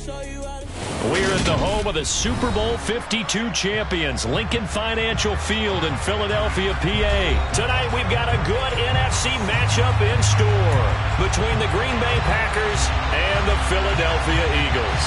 We're at the home of the Super Bowl 52 champions, Lincoln Financial Field in Philadelphia, PA. Tonight we've got a good NFC matchup in store between the Green Bay Packers and the Philadelphia Eagles.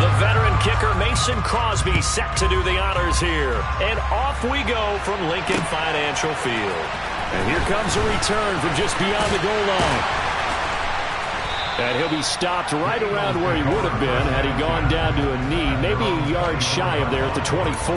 The veteran kicker Mason Crosby set to do the honors here. And off we go from Lincoln Financial Field. And here comes a return from just beyond the goal line. And he'll be stopped right around where he would have been had he gone down to a knee, maybe a yard shy of there at the 24.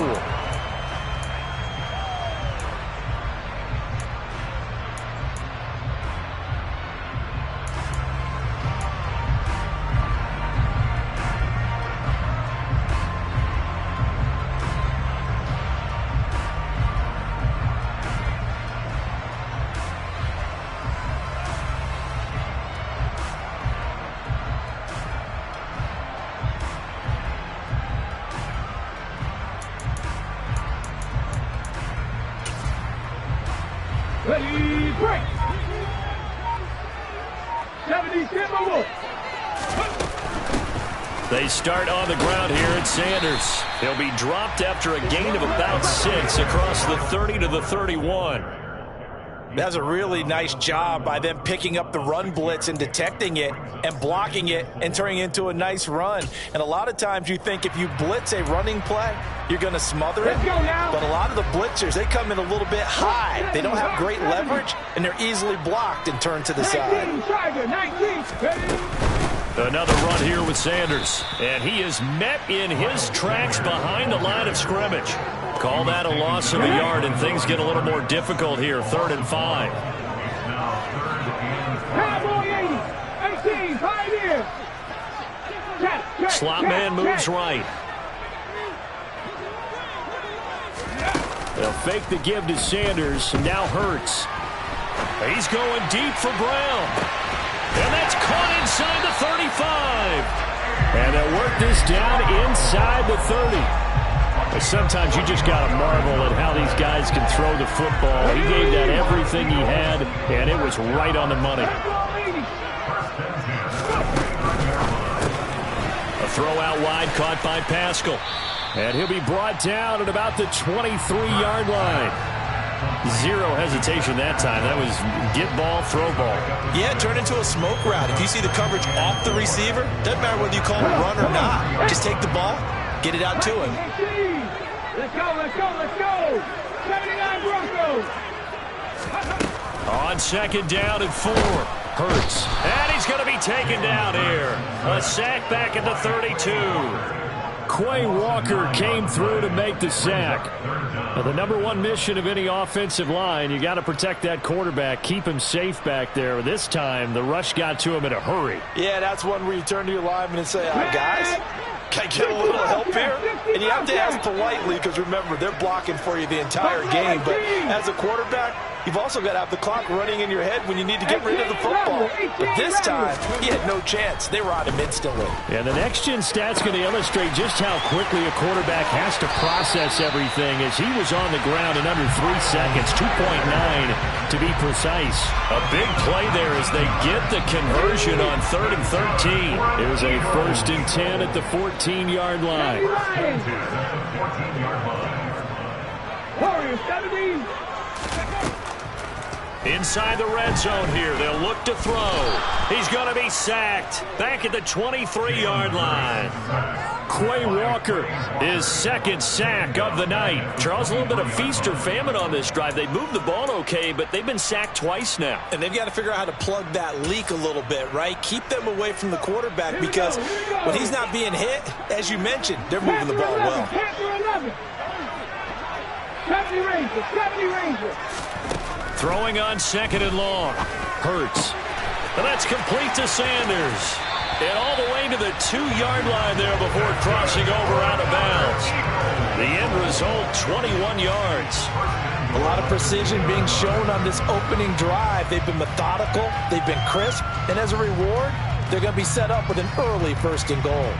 Ready, break! 70 They start on the ground here at Sanders. He'll be dropped after a gain of about 6 across the 30 to the 31. That's a really nice job by them picking up the run blitz and detecting it and blocking it and turning it into a nice run. And a lot of times you think if you blitz a running play, you're going to smother it. But a lot of the blitzers, they come in a little bit high. They don't have great leverage, and they're easily blocked and turned to the side. Another run here with Sanders. And he is met in his tracks behind the line of scrimmage. Call that a loss of a yard, and things get a little more difficult here. 3rd and 5. Slot man moves right. They'll fake the give to Sanders. Now Hurts. He's going deep for Brown. And that's caught inside the 35. And they'll work this down inside the 30. Sometimes you just got to marvel at how these guys can throw the football. He gave that everything he had, and it was right on the money. A throw out wide caught by Pascal. And he'll be brought down at about the 23-yard line. Zero hesitation that time. That was get ball, throw ball. Yeah, turn into a smoke route. If you see the coverage off the receiver, doesn't matter whether you call it a run or not. Just take the ball, get it out to him. Let's go, let's go, let's go! 79 Broncos! On 2nd down and 4. Hurts. And he's going to be taken down here. A sack back at the 32. Quay Walker came through to make the sack. Now, the number one mission of any offensive line, you got to protect that quarterback, keep him safe back there. This time, the rush got to him in a hurry. Yeah, that's one where you turn to your lineman and say, guys, can I get a little help here? And you have to ask politely because, remember, they're blocking for you the entire game. But as a quarterback, you've also got to have the clock running in your head when you need to get rid of the football. But this time, he had no chance. They were on him instantly. And the next-gen stat's going to illustrate just how quickly a quarterback has to process everything as he was on the ground in under 3 seconds, 2.9 to be precise. A big play there as they get the conversion on 3rd and 13. It was a 1st and 10 at the 14-yard line. Warriors, 70. Inside the red zone here, they'll look to throw. He's going to be sacked back at the 23-yard line. Quay Walker, his 2nd sack of the night. Charles, a little bit of feast or famine on this drive. They moved the ball okay, but they've been sacked twice now. And they've got to figure out how to plug that leak a little bit, right? Keep them away from the quarterback because when he's not being hit, as you mentioned, they're moving the ball well. 70 Rangers. Throwing on 2nd and long. Hurts. And that's complete to Sanders. And all the way to the 2-yard line there before crossing over out of bounds. The end result, 21 yards. A lot of precision being shown on this opening drive. They've been methodical. They've been crisp. And as a reward, they're going to be set up with an early 1st and goal.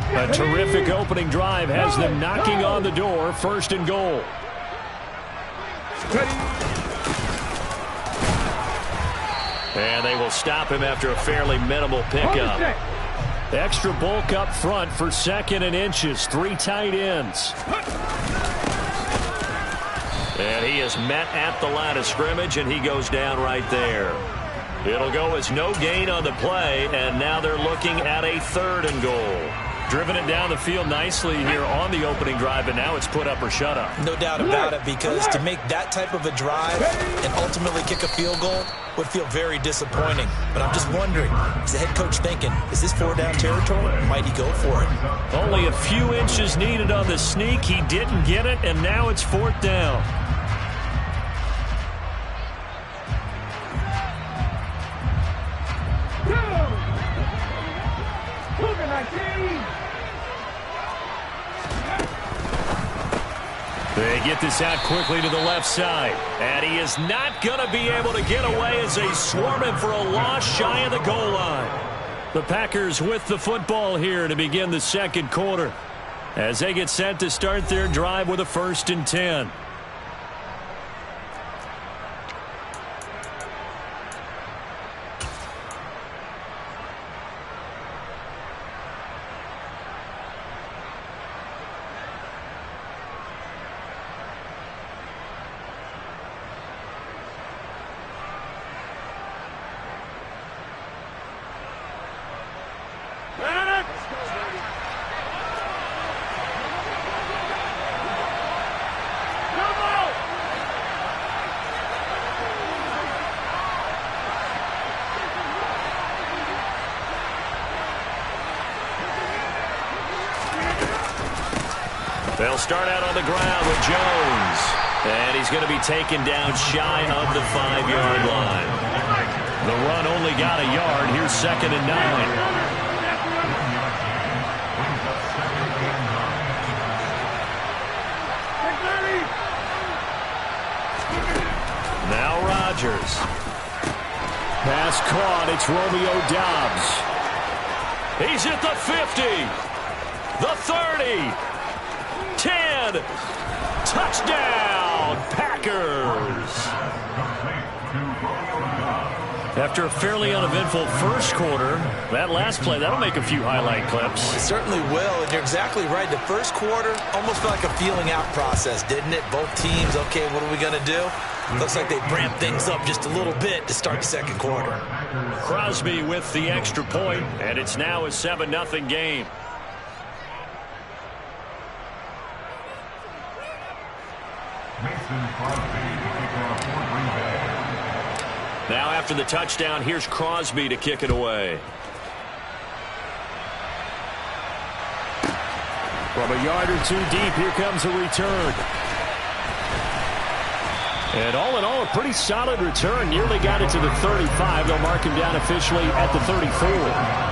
A terrific opening drive has them knocking on the door, 1st and goal. And they will stop him after a fairly minimal pickup. Extra bulk up front for 2nd and inches. 3 tight ends. And he is met at the line of scrimmage, and he goes down right there. It'll go as no gain on the play, and now they're looking at a 3rd and goal. Driven it down the field nicely here on the opening drive, and now it's put up or shut up. No doubt about it, because to make that type of a drive and ultimately kick a field goal would feel very disappointing. But I'm just wondering, is the head coach thinking, is this 4-down territory? Might he go for it? Only a few inches needed on the sneak. He didn't get it, and now it's 4th down. They get this out quickly to the left side. And he is not going to be able to get away as they swarm him for a loss shy of the goal line. The Packers with the football here to begin the 2nd quarter, as they get set to start their drive with a 1st and 10. They'll start out on the ground with Jones. And he's going to be taken down shy of the 5-yard line. The run only got a yard. Here's 2nd and 9. Now Rodgers. Pass caught. It's Romeo Doubs. He's at the 50. The 30. 10. Touchdown, Packers. After a fairly uneventful first quarter, that last play, that'll make a few highlight clips. It certainly will, and you're exactly right. The first quarter almost felt like a feeling out process, didn't it? Both teams, okay, what are we going to do? Looks like they ramped things up just a little bit to start the second quarter. Crosby with the extra point, and it's now a 7-0 game. Now after the touchdown, here's Crosby to kick it away. From a yard or two deep, here comes a return. And all in all, a pretty solid return. Nearly got it to the 35. They'll mark him down officially at the 34.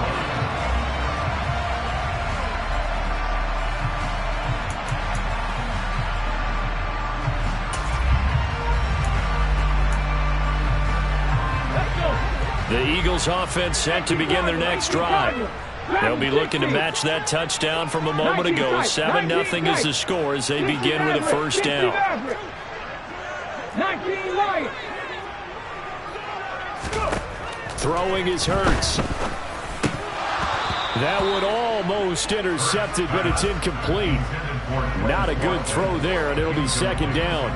The Eagles offense set to begin their next drive. They'll be looking to match that touchdown from a moment ago. 7-0 is the score as they begin with a first down. Throwing is Hurts. That would almost intercepted, but it's incomplete. Not a good throw there, and it'll be 2nd down.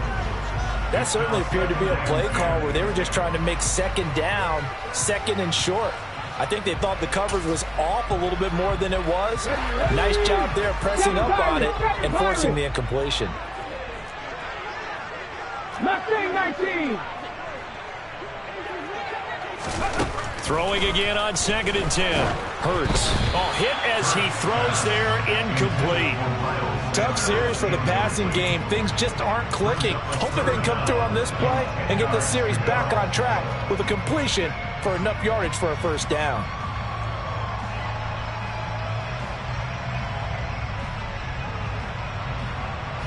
That certainly appeared to be a play call where they were just trying to make 2nd down, 2nd and short. I think they thought the coverage was off a little bit more than it was. Nice job there pressing up on it and forcing the incompletion. 19. Throwing again on 2nd and 10. Hurts. Oh, hit as he throws there, incomplete. Tough series for the passing game. Things just aren't clicking. Hoping they can come through on this play and get the series back on track with a completion for enough yardage for a first down.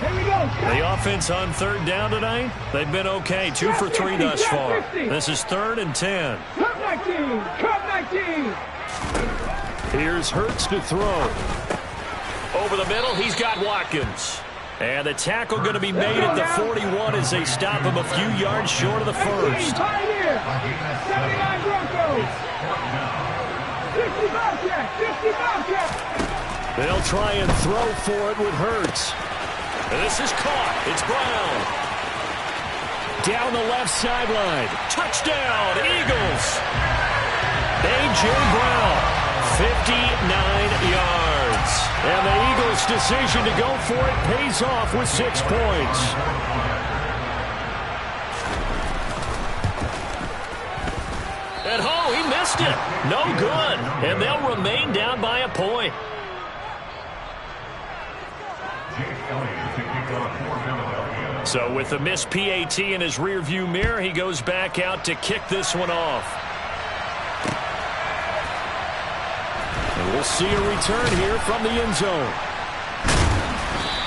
Here we go. The offense on 3rd down tonight, they've been okay. 2 for 3 thus far. This is 3rd and 10. Cut 19. Cut 19. Here's Hurts to throw. Over the middle, he's got Watkins. And the tackle going to be made at the 41 as they stop him a few yards short of the first. 79 Broncos. 50 Bobcat. 50 Bobcat. They'll try and throw for it with Hurts. And this is caught. It's Brown. Down the left sideline. Touchdown, Eagles. A.J. Brown, 59 yards. And the Eagles' decision to go for it pays off with 6 points. At home, he missed it. No good. And they'll remain down by a point. So with the missed PAT in his rearview mirror, he goes back out to kick this one off. And we'll see a return here from the end zone.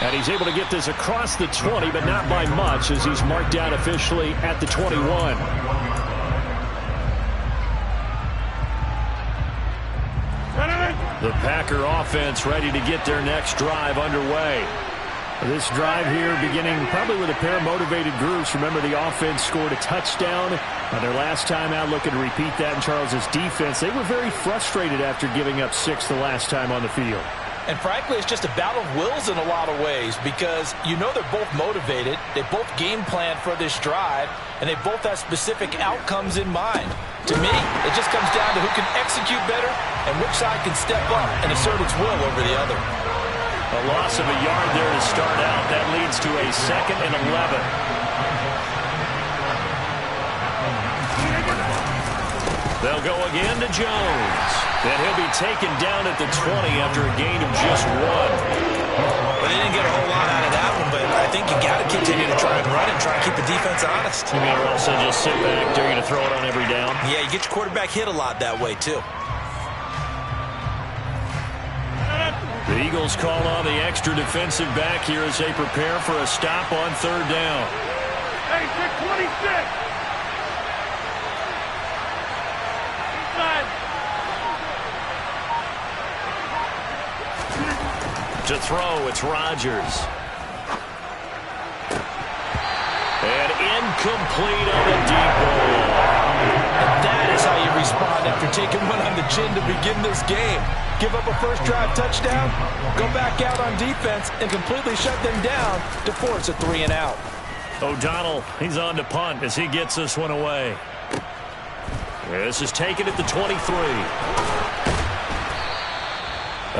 And he's able to get this across the 20, but not by much, as he's marked down officially at the 21. The Packer offense ready to get their next drive underway. This drive here beginning probably with a pair of motivated groups. Remember, the offense scored a touchdown on their last time out, looking to repeat that in Charles's defense. They were very frustrated after giving up 6 the last time on the field. And frankly, it's just a battle of wills in a lot of ways, because you know they're both motivated, they both game plan for this drive, and they both have specific outcomes in mind. To me, it just comes down to who can execute better and which side can step up and assert its will over the other. A loss of a yard there to start out. That leads to a 2nd and 11. They'll go again to Jones. And he'll be taken down at the 20 after a gain of just 1. Well, they didn't get a whole lot out of that one, but I think you got to continue to try and run and try and keep the defense honest. You mean also just sit back, they're going to throw it on every down? Yeah, you get your quarterback hit a lot that way, too. The Eagles call on the extra defensive back here as they prepare for a stop on 3rd down. Hey, 626. Inside. To throw, it's Rodgers. And incomplete on the deep ball. And that is how you respond after taking one on the chin to begin this game. Give up a first drive touchdown, go back out on defense, and completely shut them down to force a 3 and out. O'Donnell, he's on to punt as he gets this one away. This is taken at the 23.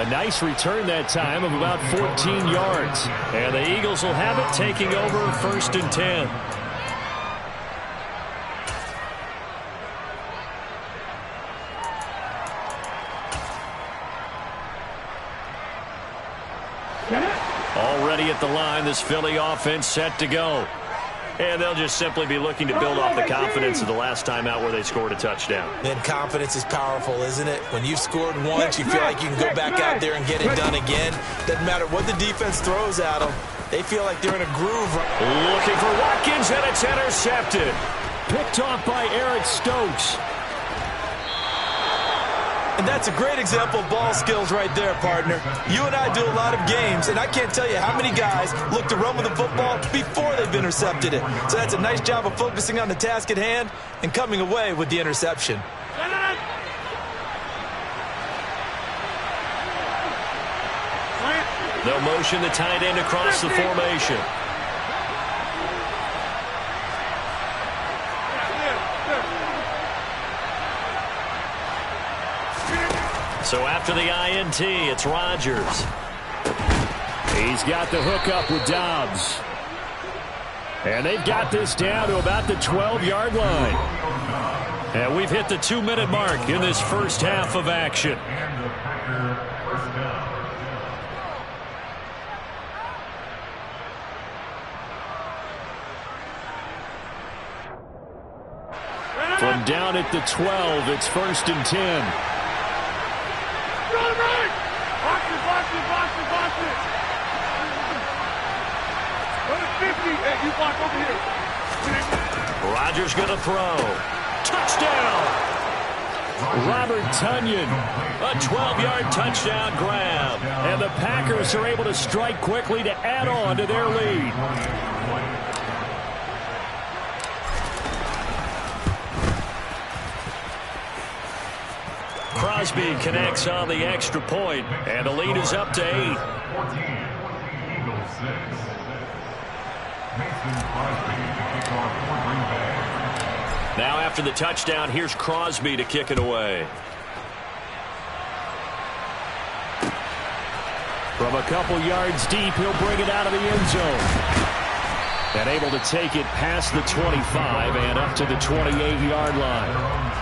A nice return that time of about 14 yards. And the Eagles will have it, taking over 1st and 10. Already at the line, this Philly offense set to go. And they'll just simply be looking to build off the confidence of the last time out where they scored a touchdown. Then confidence is powerful, isn't it? When you've scored once, you feel like you can go back out there and get it done again. Doesn't matter what the defense throws at them. They feel like they're in a groove. Looking for Watkins, and it's intercepted. Picked off by Eric Stokes. And that's a great example of ball skills right there, partner. You and I do a lot of games, and I can't tell you how many guys look to run with the football before they've intercepted it. So that's a nice job of focusing on the task at hand and coming away with the interception. They'll motion the tight end across the formation. So after the INT, it's Rodgers. He's got the hookup with Dobbs. And they've got this down to about the 12-yard line. And we've hit the 2-minute mark in this first half of action. From down at the 12, it's 1st and 10. Hey, you block over here. Rodgers going to throw. Touchdown! Robert Tonyan, a 12-yard touchdown grab. And the Packers are able to strike quickly to add on to their lead. Crosby connects on the extra point, and the lead is up to 8. Now after the touchdown, here's Crosby to kick it away. From a couple yards deep, he'll bring it out of the end zone. And able to take it past the 25 and up to the 28-yard line.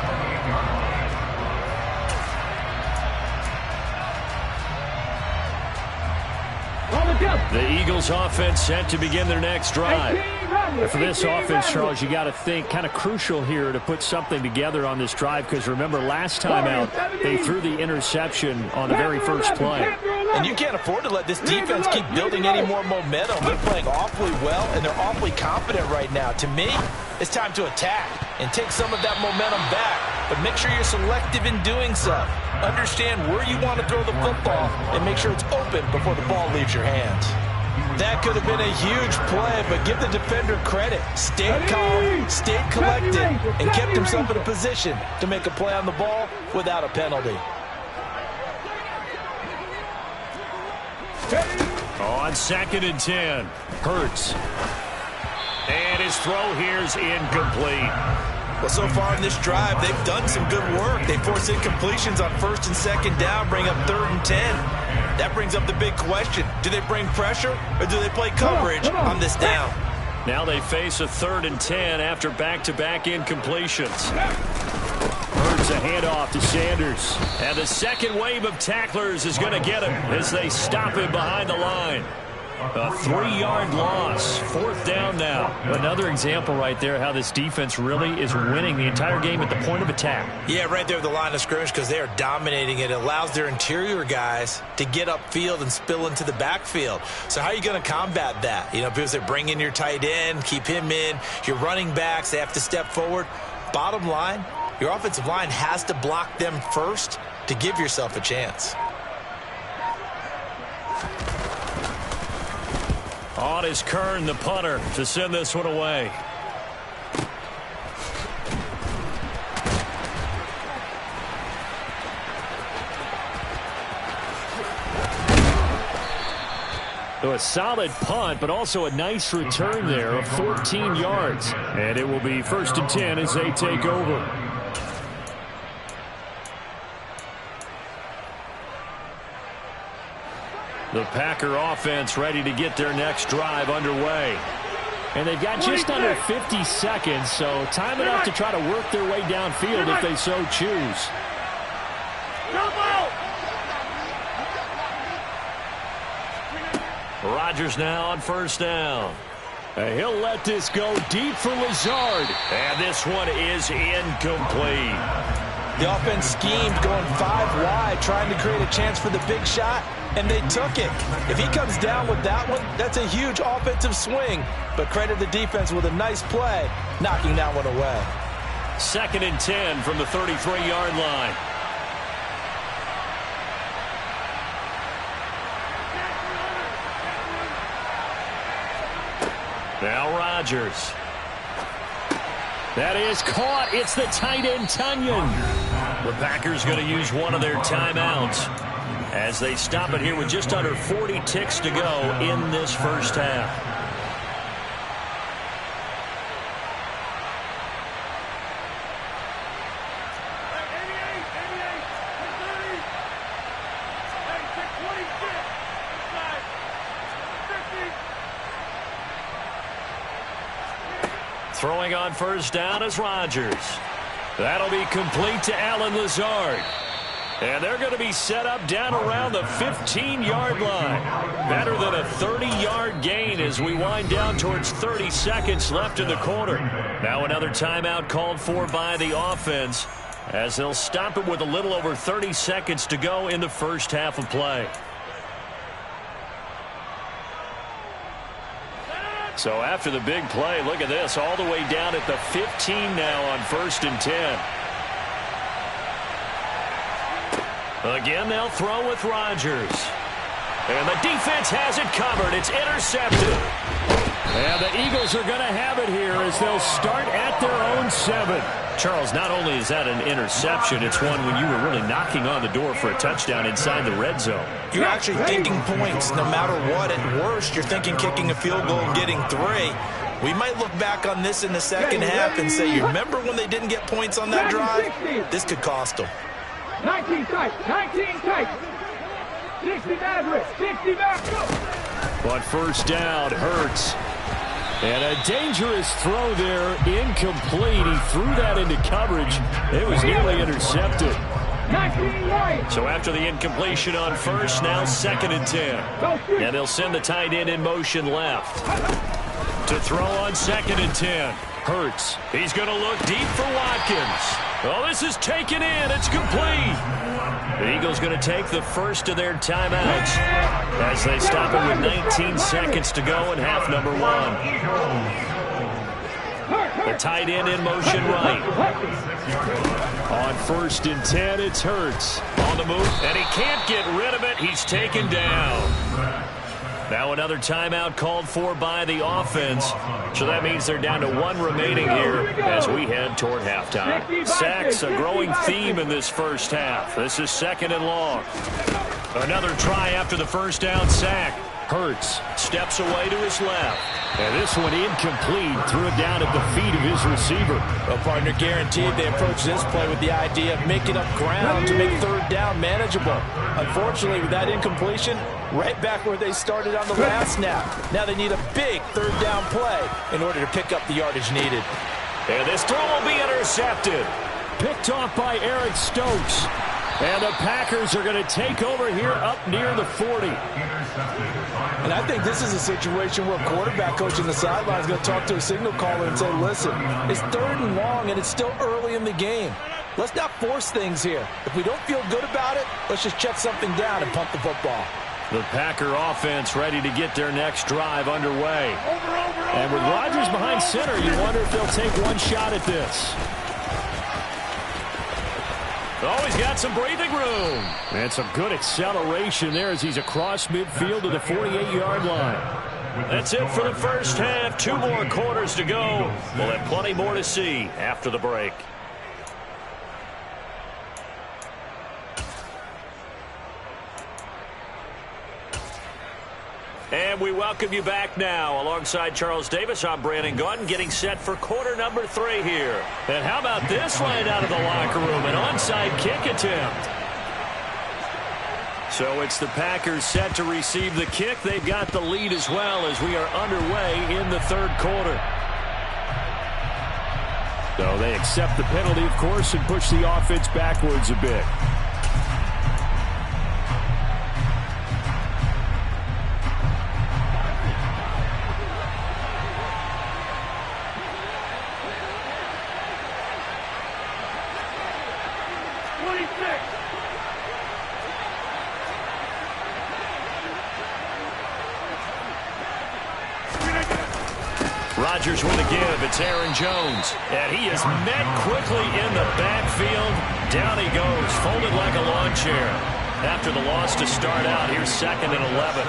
The Eagles offense set to begin their next drive. And for this offense, Charles, you got to think kind of crucial here to put something together on this drive, because remember last time out they threw the interception on the very first play. And you can't afford to let this defense keep building any more momentum. They're playing awfully well, and they're awfully confident right now. To me, it's time to attack and take some of that momentum back. But make sure you're selective in doing so. Understand where you want to throw the football and make sure it's open before the ball leaves your hands. That could have been a huge play, but give the defender credit. Stayed calm, stayed collected, and kept himself in a position to make a play on the ball without a penalty. On 2nd and 10, Hurts. And his throw here is incomplete. Well, so far in this drive, they've done some good work. They force incompletions on 1st and 2nd down, bring up 3rd and 10. That brings up the big question. Do they bring pressure or do they play coverage on this down? Now they face a 3rd and 10 after back-to-back incompletions. Hurts a handoff to Sanders. And the second wave of tacklers is going to get him as they stop him behind the line. A 3-yard loss. 4th down now. Another example right there how this defense really is winning the entire game at the point of attack. Yeah, right there at the line of scrimmage, because they are dominating it. It allows their interior guys to get upfield and spill into the backfield. So how are you going to combat that? You know, because they bring in your tight end, keep him in. Your running backs, they have to step forward. Bottom line, your offensive line has to block them first to give yourself a chance. On is Kern, the punter, to send this one away. So a solid punt, but also a nice return there of 14 yards. And it will be 1st and 10 as they take over. The Packer offense ready to get their next drive underway. And they've got just under 50 seconds, so time enough to try to work their way downfield if they so choose. Rodgers now on 1st down. And he'll let this go deep for Lazard. And this one is incomplete. The offense schemed going 5 wide, trying to create a chance for the big shot, and they took it. If he comes down with that one, that's a huge offensive swing. But credit the defense with a nice play, knocking that one away. 2nd and 10 from the 33-yard line. Now Rodgers. That is caught. It's the tight end, Tonyan. The Packers going to use one of their timeouts as they stop it here with just under 40 ticks to go in this first half. Throwing on 1st down is Rodgers. That'll be complete to Allen Lazard. And they're going to be set up down around the 15-yard line. Better than a 30-yard gain as we wind down towards 30 seconds left in the quarter. Now another timeout called for by the offense as they'll stop it with a little over 30 seconds to go in the first half of play. So after the big play, look at this, all the way down at the 15 now on 1st and 10. Again, they'll throw with Rodgers. And the defense has it covered. It's intercepted. And the Eagles are going to have it here as they'll start at their own 7. Charles, not only is that an interception, it's one when you were really knocking on the door for a touchdown inside the red zone. You're actually thinking points no matter what. At worst, you're thinking kicking a field goal and getting 3. We might look back on this in the second half and say, you remember when they didn't get points on that drive? This could cost them. 19 tight, 19 tight. 60 Maverick, 60 Maverick. But first down, Hurts. And a dangerous throw there, incomplete. He threw that into coverage. It was nearly intercepted. So after the incompletion on first, now 2nd and 10. And they'll send the tight end in motion left. To throw on 2nd and 10. Hurts. He's going to look deep for Watkins. Oh, this is taken in. It's complete. The Eagles going to take the first of their timeouts as they stop it with 19 seconds to go in half number 1. The tight end in motion right. On 1st and 10, it's Hurts. On the move, and he can't get rid of it. He's taken down. Now another timeout called for by the offense. So that means they're down to 1 remaining here as we head toward halftime. Sacks, a growing theme in this first half. This is 2nd and long. Another try after the first down sack. Hurts steps away to his left. And this one incomplete. Threw it down at the feet of his receiver. Well, partner, guaranteed they approach this play with the idea of making up ground to make 3rd down manageable. Unfortunately, with that incompletion, right back where they started on the last snap. Now they need a big 3rd down play in order to pick up the yardage needed. And this throw will be intercepted. Picked off by Eric Stokes. And the Packers are going to take over here up near the 40. And I think this is a situation where a quarterback coach in the sideline is going to talk to a signal caller and say, listen, it's 3rd and long and it's still early in the game. Let's not force things here. If we don't feel good about it, let's just check something down and punt the football. The Packer offense ready to get their next drive underway. And with Rodgers behind center, you wonder if they'll take one shot at this. Oh, he's got some breathing room. And some good acceleration there as he's across midfield to the 48-yard line. That's it for the first half. 2 more quarters to go. We'll have plenty more to see after the break. And we welcome you back now. Alongside Charles Davis, I'm Brandon Gaudin, getting set for quarter number 3 here. And how about this line out of the locker room? An onside kick attempt. So it's the Packers set to receive the kick. They've got the lead as well as we are underway in the 3rd quarter. So they accept the penalty, of course, and push the offense backwards a bit. Rodgers with a give. It's Aaron Jones. And he is met quickly in the backfield. Down he goes, folded like a lawn chair. After the loss to start out, here's 2nd and 11.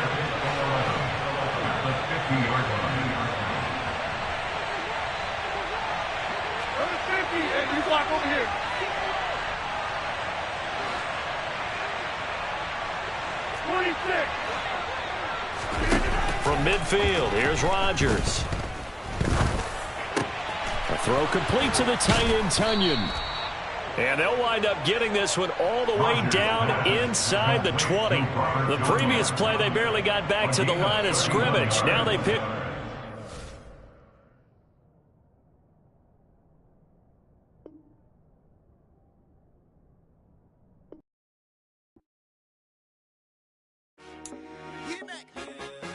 You block over here. From midfield, here's Rodgers. A throw complete to the tight end, Tunyon. And they'll wind up getting this one all the way down inside the 20. The previous play, they barely got back to the line of scrimmage. Now they pick...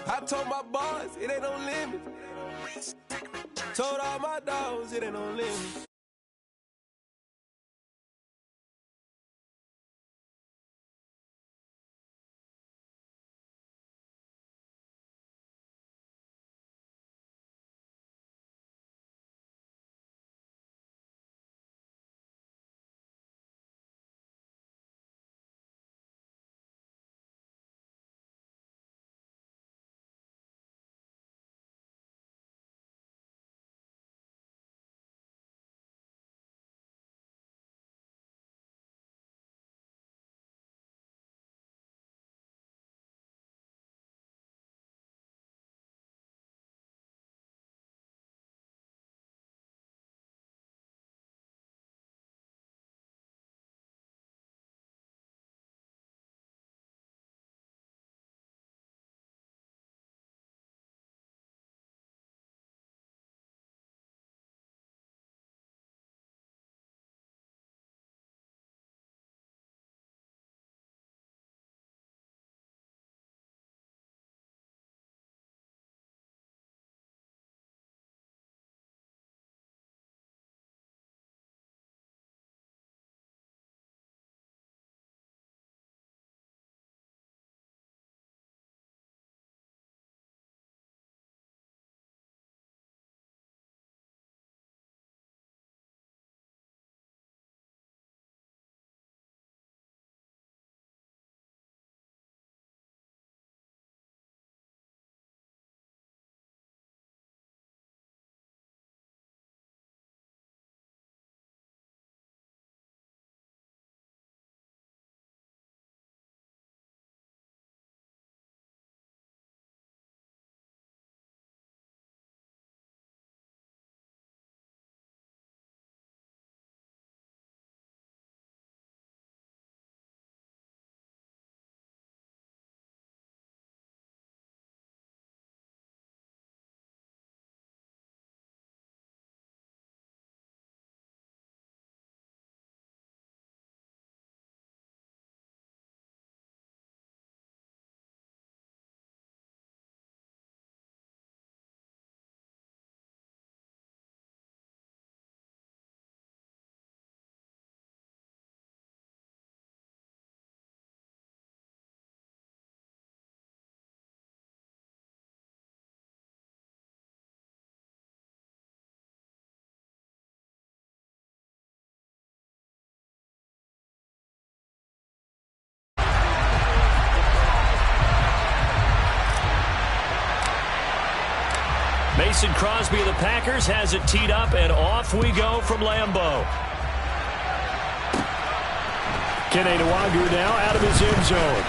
I told my boys it ain't no limit. Told all my dogs it ain't no limit. Mason Crosby of the Packers has it teed up, and off we go from Lambeau. Kene Nwangwu now out of his end zone.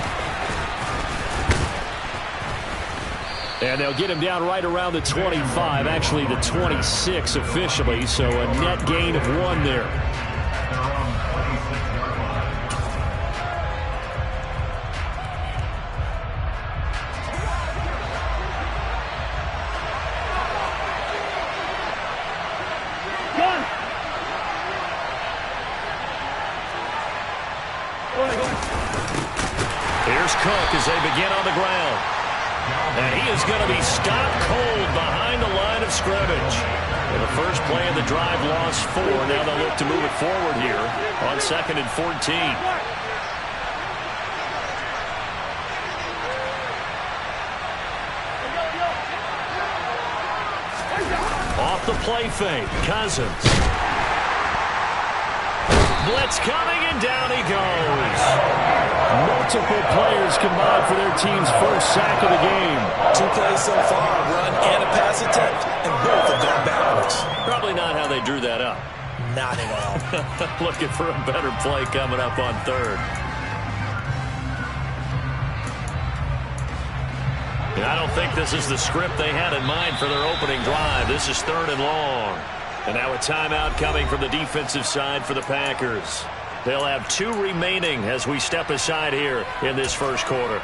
And they'll get him down right around the 25, actually the 26 officially, so a net gain of 1 there. Here's Cook as they begin on the ground. And he is going to be stopped cold behind the line of scrimmage. And the first play of the drive lost 4. Now they'll look to move it forward here on 2nd and 14. Off the play fake, Cousins. Blitz coming, and down he goes. Multiple players combined for their team's first sack of the game. 2 plays so far, a run and a pass attempt, and both have gone backwards. Probably not how they drew that up. Not at all. Looking for a better play coming up on 3rd. And I don't think this is the script they had in mind for their opening drive. This is 3rd and long. And now a timeout coming from the defensive side for the Packers. They'll have 2 remaining as we step aside here in this first quarter.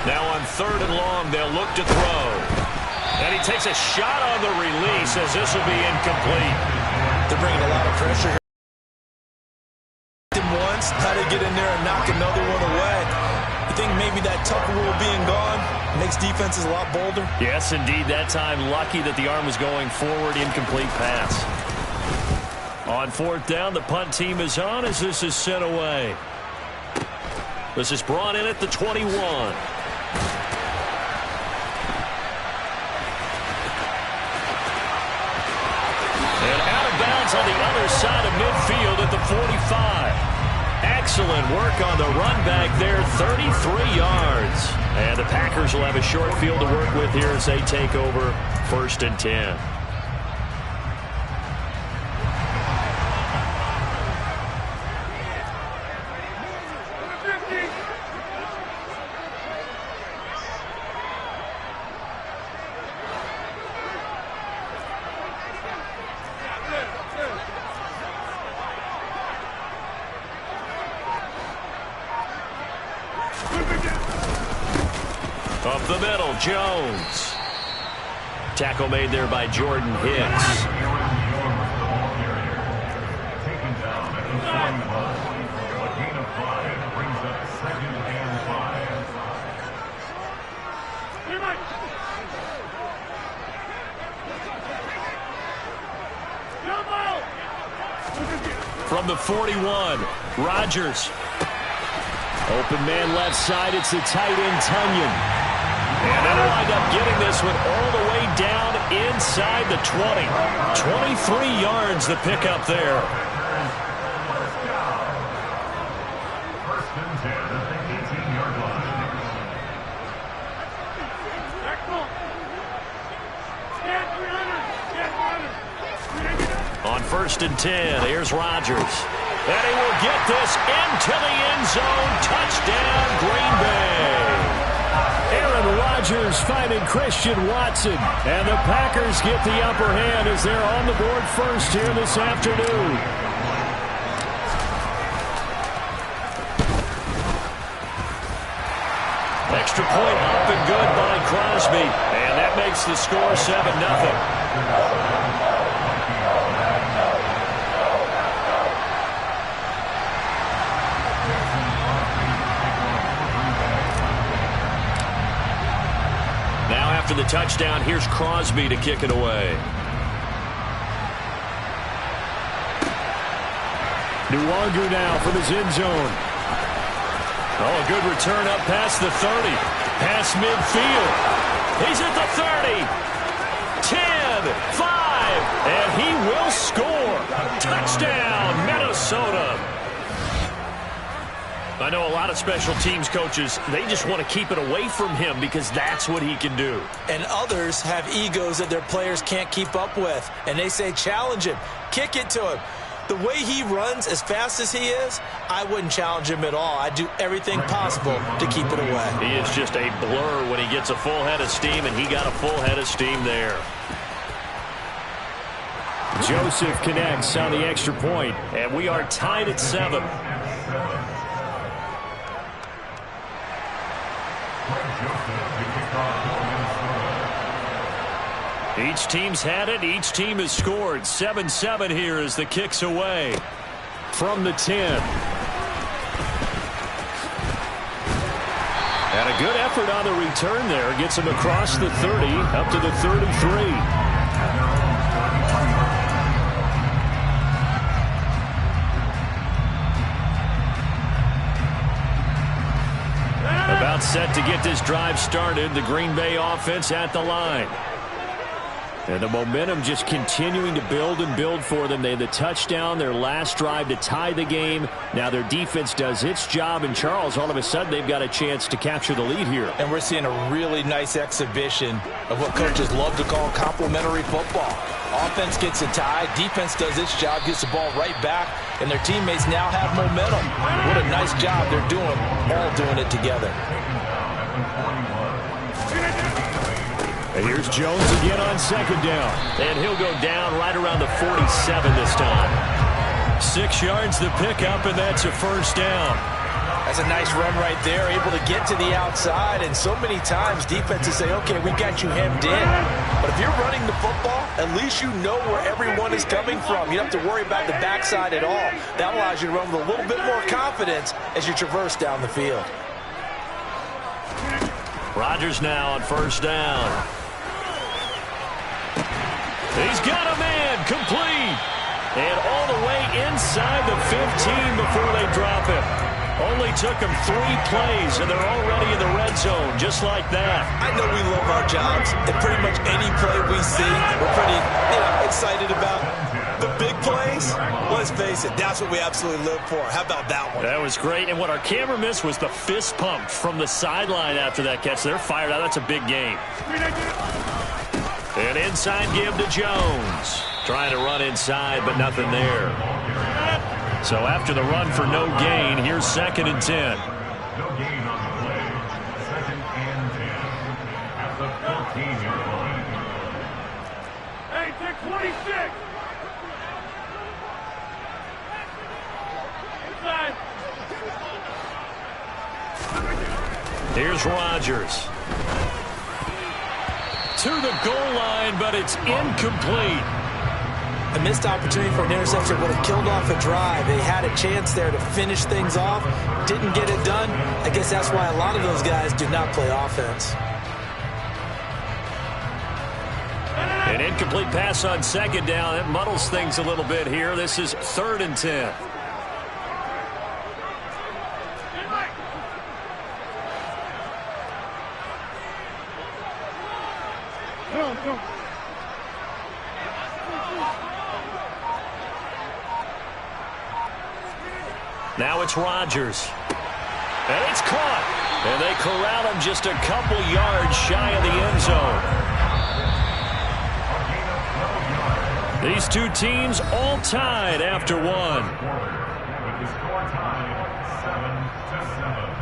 Now on 3rd and long, they'll look to throw. And he takes a shot on the release as this will be incomplete. They're bringing a lot of pressure here. Once, how to get in there and knock another one away. You think maybe that Tucker rule being gone makes defenses a lot bolder? Yes, indeed. That time, lucky that the arm was going forward, incomplete pass. On 4th down, the punt team is on as this is sent away. This is brought in at the 21. And out of bounds on the other side of midfield at the 45. Excellent work on the run back there, 33 yards. And the Packers will have a short field to work with here as they take over 1st and 10. Up the middle, Jones. Tackle made there by Jordan Hicks. From the 41, Rodgers. Open man left side, it's the tight end, Tunyon. And they'll wind up getting this one all the way down inside the 20. 23 yards the pickup there. On 1st and 10, here's Rodgers. And he will get this into the end zone. Touchdown, Green Bay. Aaron Rodgers finding Christian Watson. And the Packers get the upper hand as they're on the board first here this afternoon. Extra point up and good by Crosby. And that makes the score 7-0. After the touchdown, here's Crosby to kick it away. Nwangwu now from his end zone. Oh, a good return up past the 30. Past midfield. He's at the 30. 10. I know a lot of special teams coaches, they just want to keep it away from him because that's what he can do. And others have egos that their players can't keep up with. And they say, challenge him, kick it to him. The way he runs as fast as he is, I wouldn't challenge him at all. I'd do everything possible to keep it away. He is just a blur when he gets a full head of steam, and he got a full head of steam there. Joseph connects on the extra point, and we are tied at 7. Each team's had it. Each team has scored. 7-7 here as the kick's away from the 10. And a good effort on the return there. Gets him across the 30 up to the 33. About set to get this drive started. The Green Bay offense at the line. And the momentum just continuing to build and build for them. They had the touchdown, their last drive to tie the game. Now their defense does its job. And Charles, all of a sudden, they've got a chance to capture the lead here. And we're seeing a really nice exhibition of what coaches love to call complementary football. Offense gets a tie, defense does its job, gets the ball right back, and their teammates now have momentum. What a nice job they're doing, all doing it together. And here's Jones again on second down. And he'll go down right around the 47 this time. 6 yards the pickup, and that's a first down. That's a nice run right there, able to get to the outside. And so many times defenses say, okay, we got you hemmed in. But if you're running the football, at least you know where everyone is coming from. You don't have to worry about the backside at all. That allows you to run with a little bit more confidence as you traverse down the field. Rodgers now on first down. He's got a man, complete. And all the way inside the 15 before they drop it. Only took them 3 plays, and they're already in the red zone, just like that. I know we love our jobs, and pretty much any play we see, we're pretty excited about. The big plays, let's face it, that's what we absolutely live for. How about that one? That was great, and what our camera missed was the fist pump from the sideline after that catch. They're fired out. That's a big game. An inside give to Jones. Trying to run inside, but nothing there. So after the run for no gain, here's 2nd and 10. No gain on the play. 2nd and 10 at the 14-yard line. Hey, 626. Inside. Here's Rodgers. To the goal line, but it's incomplete. A missed opportunity for an interception would have killed off a drive. They had a chance there to finish things off. Didn't get it done. I guess that's why a lot of those guys do not play offense. An incomplete pass on second down. It muddles things a little bit here. This is 3rd and 10. Now it's Rodgers. And it's caught. And they corral him just a couple yards shy of the end zone. These two teams all tied after one. With the score tied 7-7.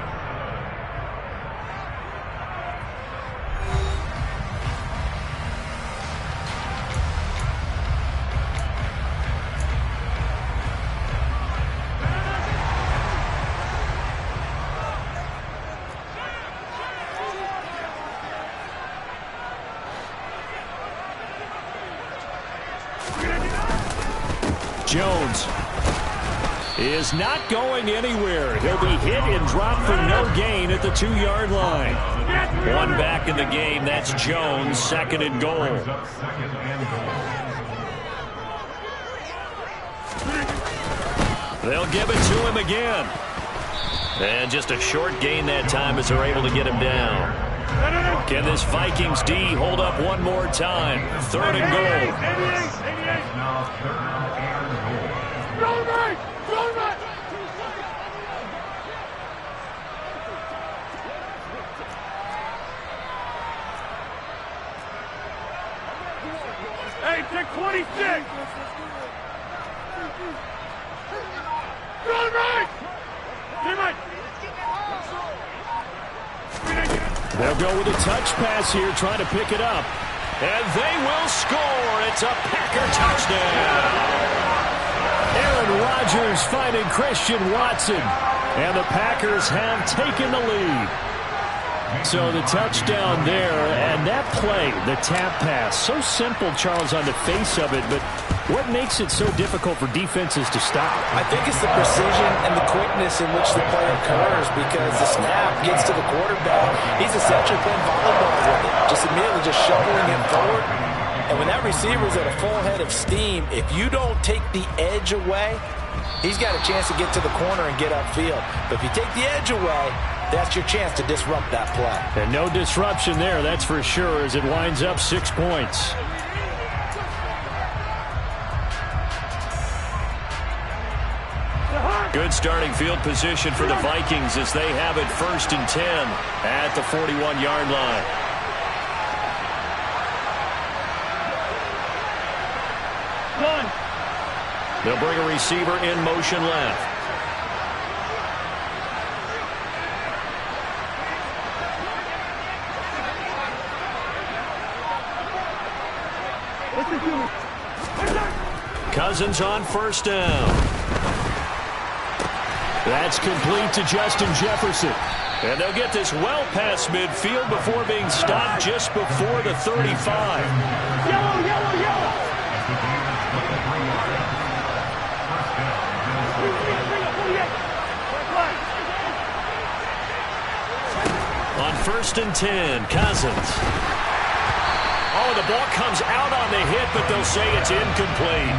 Jones is not going anywhere. He'll be hit and dropped for no gain at the 2-yard line. One back in the game. That's Jones, 2nd and goal. They'll give it to him again. And just a short gain that time as they're able to get him down. Can this Vikings D hold up one more time? 3rd and goal. Now 3rd and goal. Check 26. Run right. Team right. They'll go with a touch pass here, trying to pick it up. And they will score. It's a Packer touchdown. Aaron Rodgers finding Christian Watson. And the Packers have taken the lead. So the touchdown there, and that play, the tap pass, so simple, Charles, on the face of it, but what makes it so difficult for defenses to stop? I think it's the precision and the quickness in which the play occurs, because the snap gets to the quarterback. He's essentially playing volleyball with it, just immediately just shoveling it forward. And when that receiver's at a full head of steam, if you don't take the edge away, he's got a chance to get to the corner and get upfield. But if you take the edge away, that's your chance to disrupt that play. And no disruption there, that's for sure, as it winds up 6 points. Good starting field position for the Vikings as they have it 1st and 10 at the 41-yard line. They'll bring a receiver in motion left. Cousins on 1st down. That's complete to Justin Jefferson. And they'll get this well past midfield before being stopped just before the 35. Yellow, yellow, yellow. On 1st and 10, Cousins. Oh, the ball comes out on the hit, but they'll say it's incomplete.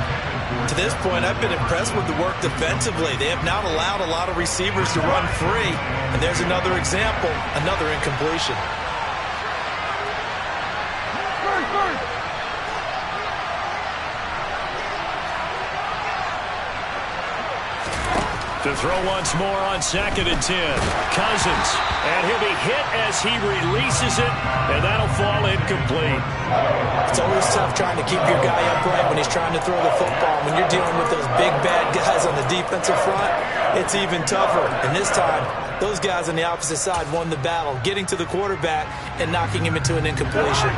To this point, I've been impressed with the work defensively. They have not allowed a lot of receivers to run free. And there's another example, another incompletion. To throw once more on 2nd and 10. Cousins. And he'll be hit as he releases it, and that'll fall incomplete. It's always tough trying to keep your guy upright when he's trying to throw the football. When you're dealing with those big, bad guys on the defensive front, it's even tougher. And this time, those guys on the opposite side won the battle, getting to the quarterback and knocking him into an incompletion.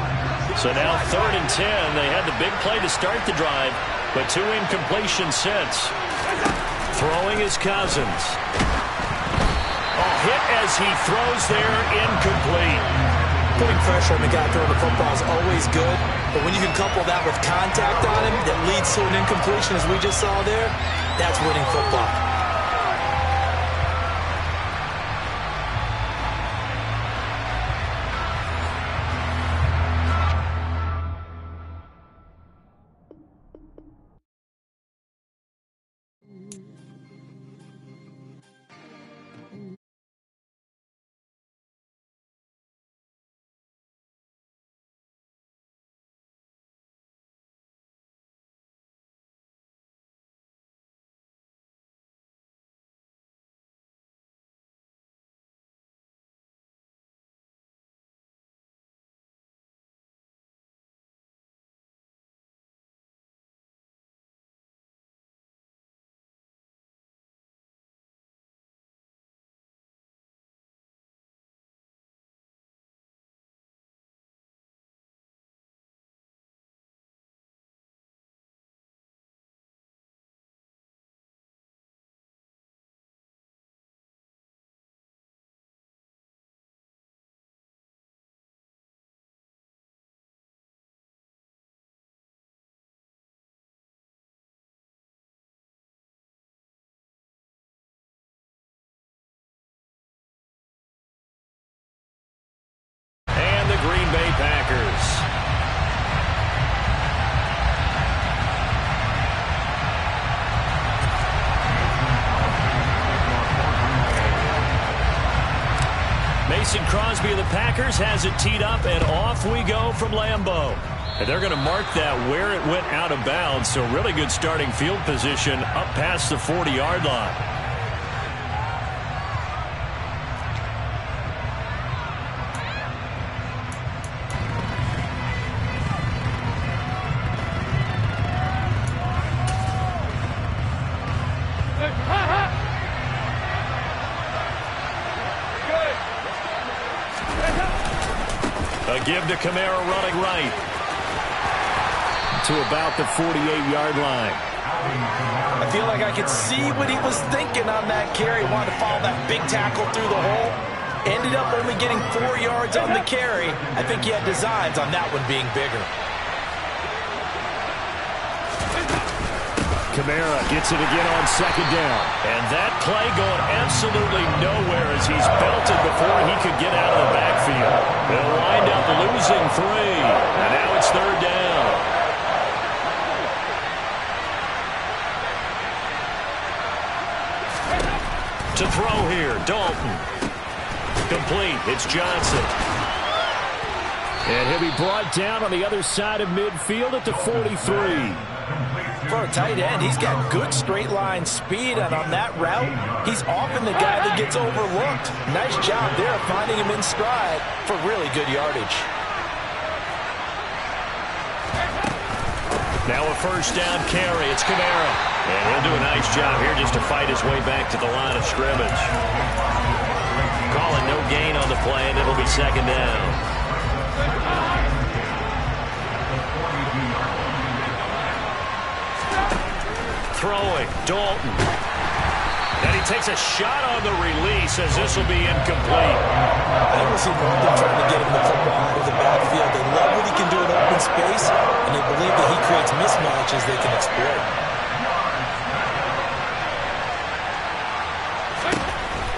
So now 3rd and 10. They had the big play to start the drive, but 2 incompletions since. Throwing is Cousins. Hit as he throws there, incomplete. Putting pressure on the guy throwing the football is always good, but when you can couple that with contact on him that leads to an incompletion, as we just saw there, that's winning football. Green Bay Packers. Mason Crosby of the Packers has it teed up, and off we go from Lambeau. And they're going to mark that where it went out of bounds, so really good starting field position up past the 40-yard line. A give to Kamara running right. To about the 48-yard line. I feel like I could see what he was thinking on that carry. Wanted to follow that big tackle through the hole. Ended up only getting 4 yards on the carry. I think he had designs on that one being bigger. Kamara gets it again on second down. And that play going absolutely nowhere as he's belted before he could get out of the backfield. They'll wind up losing 3. And now it's third down. To throw here, Dalton. Complete, it's Johnson. And he'll be brought down on the other side of midfield at the 43. For a tight end, he's got good straight line speed, and on that route, he's often the guy that gets overlooked. Nice job there of finding him in stride for really good yardage. Now a first down carry. It's Kamara. And he'll do a nice job here just to fight his way back to the line of scrimmage. Calling no gain on the play, and it'll be second down. Throwing, Dalton. And he takes a shot on the release as this will be incomplete. I think we'll see more of them trying to get him the football out of the backfield. They love what he can do in open space, and they believe that he creates mismatches they can exploit.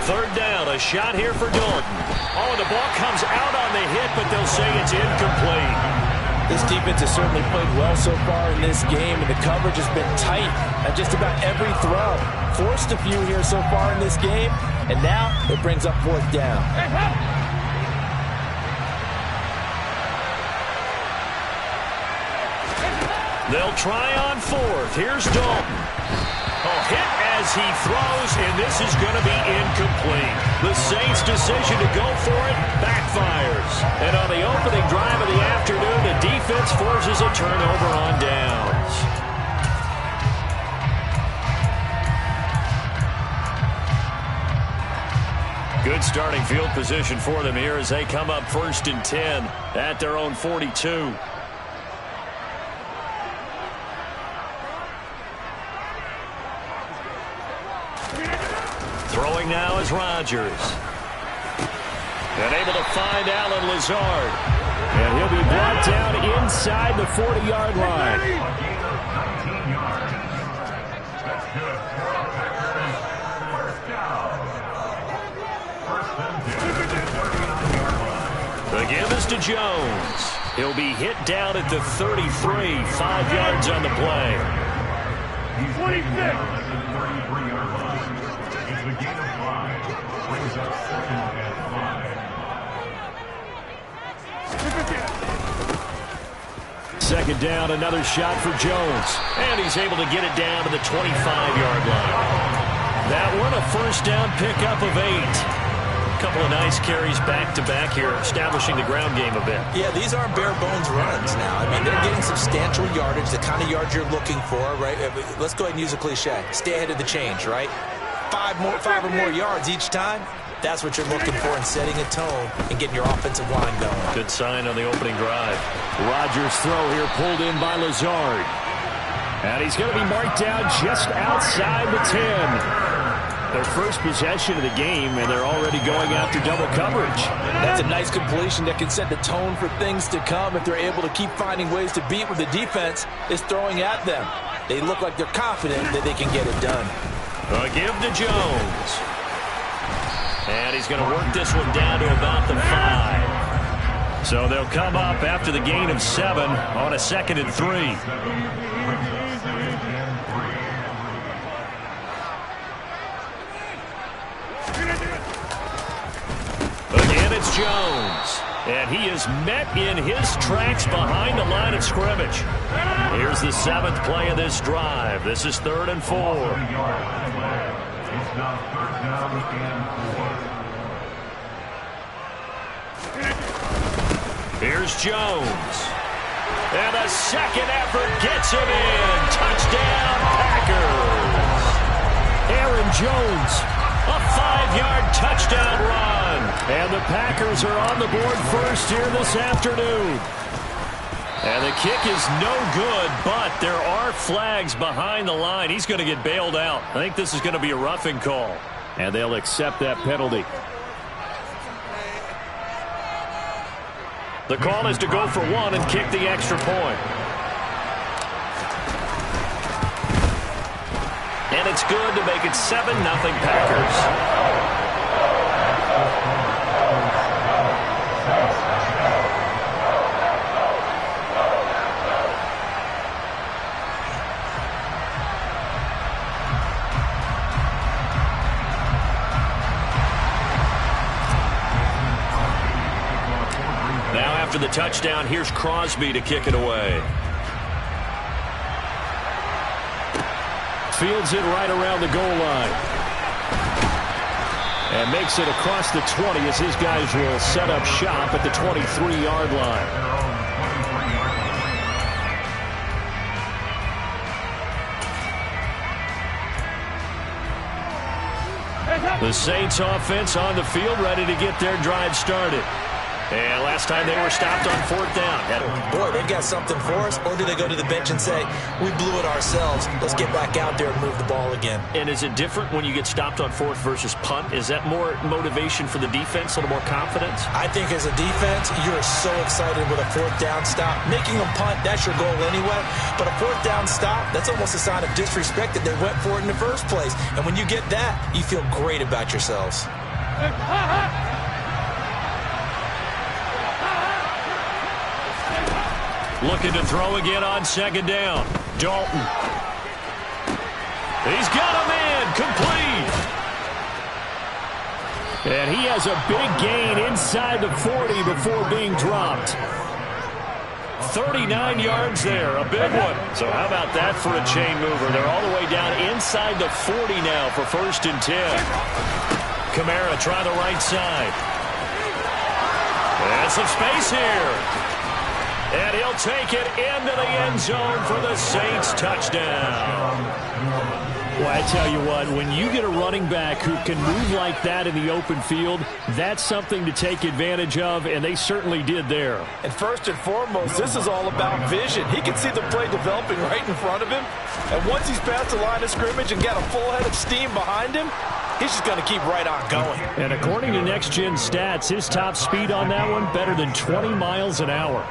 Third down, a shot here for Dalton. Oh, and the ball comes out on the hit, but they'll say it's incomplete. This defense has certainly played well so far in this game, and the coverage has been tight at just about every throw. Forced a few here so far in this game, and now it brings up fourth down. They'll try on fourth. Here's Dalton. Oh, hit as he throws, and this is going to be incomplete. The Saints' decision to go for it backfires. And on the opening drive of the afternoon, the defense forces a turnover on downs. Good starting field position for them here as they come up 1st and 10 at their own 42. Throwing now is Rodgers. And able to find Allen Lazard. And he'll be brought down inside the 40-yard line. 19 yards. That's good for the Packers. First down. First and 10. The give is to Jones. He'll be hit down at the 33, 5 yards on the play. He's 26. The gain of 5 brings up 2nd and 5. Second down, another shot for Jones. And he's able to get it down to the 25-yard line. That one, a first down pickup of 8. A couple of nice carries back-to-back here, establishing the ground game a bit. Yeah, these aren't bare-bones runs now. I mean, they're getting substantial yardage, the kind of yards you're looking for, right? Let's go ahead and use a cliche. Stay ahead of the change, right? 5 or more yards each time. That's what you're looking for in setting a tone and getting your offensive line going. Good sign on the opening drive. Rodgers' throw here pulled in by Lazard. And he's going to be marked down just outside the 10. Their first possession of the game, and they're already going after double coverage. That's a nice completion that can set the tone for things to come if they're able to keep finding ways to beat what the defense is throwing at them. They look like they're confident that they can get it done. A give to Jones. And he's going to work this one down to about the 5. So they'll come up after the gain of 7 on a 2nd and 3. Again, it's Jones. And he is met in his tracks behind the line of scrimmage. Here's the 7th play of this drive. This is 3rd and 4. It's now 3rd down and 4. Here's Jones. And a second effort gets him in. Touchdown, Packers. Aaron Jones A 5-yard touchdown run. And the Packers are on the board first here this afternoon. And the kick is no good, but there are flags behind the line. He's going to get bailed out. I think this is going to be a roughing call. And they'll accept that penalty. The call is to go for one and kick the extra point. And it's good to make it 7-0 Packers. Now after the touchdown, here's Crosby to kick it away. Fields it right around the goal line. And makes it across the 20 as his guys will set up shop at the 23-yard line. The Saints offense on the field ready to get their drive started. And last time they were stopped on 4th down. Boy, they've got something for us. Or do they go to the bench and say, we blew it ourselves. Let's get back out there and move the ball again. And is it different when you get stopped on 4th versus punt? Is that more motivation for the defense, a little more confidence? I think as a defense, you're so excited with a 4th down stop. Making them punt, that's your goal anyway. But a 4th down stop, that's almost a sign of disrespect that they went for it in the first place. And when you get that, you feel great about yourselves. Looking to throw again on 2nd down. Dalton. He's got a man complete. And he has a big gain inside the 40 before being dropped. 39 yards there, a big one. So how about that for a chain mover? They're all the way down inside the 40 now for 1st and 10. Kamara try the right side. And some space here. And he'll take it into the end zone for the Saints touchdown. Well, I tell you what, when you get a running back who can move like that in the open field, that's something to take advantage of, and they certainly did there. And first and foremost, this is all about vision. He can see the play developing right in front of him. And once he's past the line of scrimmage and got a full head of steam behind him, he's just going to keep right on going. And according to Next Gen Stats, his top speed on that one, better than 20 miles an hour.